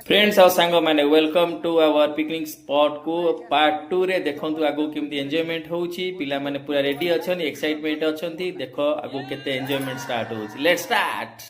Friends और song मैंने welcome to our picnic spot को पार्ट 2 रे देखंतु आगो केमती एंजॉयमेंट होउची पिला माने पूरा रेडी अछन एक्साइटमेंट अछंती देखो आगो केते एंजॉयमेंट स्टार्ट होउची लेट्स स्टार्ट।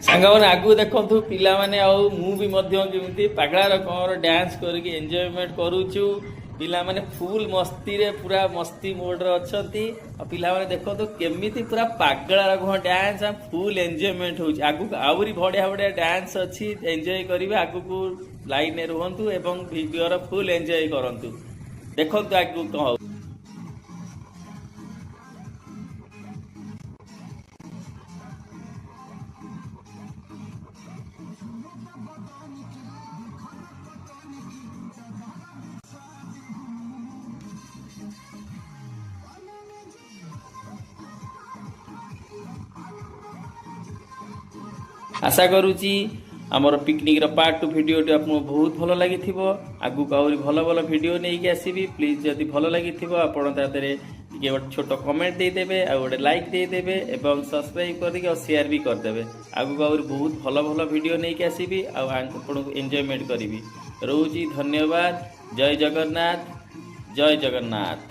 सांगने आगु देखु पिला माने आउ मु भी केमती पागला रकम डांस करके एंजॉयमेंट करूचु पिला माने फुल मस्ती रे पूरा मस्ती मोड रे अछंती आ पिला माने देखो तो केमिति पूरा पागला रकम डांस आ फुल एंजॉयमेंट होउची आगु आउरी बढ़िया बढ़िया डांस अछि एंजॉय करिवे आगु को लाइन रे रहंतु एवं वीडियो रो फुल एंजॉय करंतु देखंतु आगु कहो। आशा करुच्ची आमर पिकनिक पार्ट 2 भिडियो आपको बहुत भल लगी आगु आहरी भल भल भिडियो नहीं कि आसबि प्लीज जदि भल लगी आपड़े छोट कमेंट देदेवे आ गोटे लाइक देदेवे एवं सब्सक्राइब करके शेयर भी करदे आगु आहरी बहुत भल भल भिडियो नहीं कि आसबि आपको एंजॉयमेंट करी रोची। धन्यवाद। जय जगन्नाथ जय जगन्नाथ।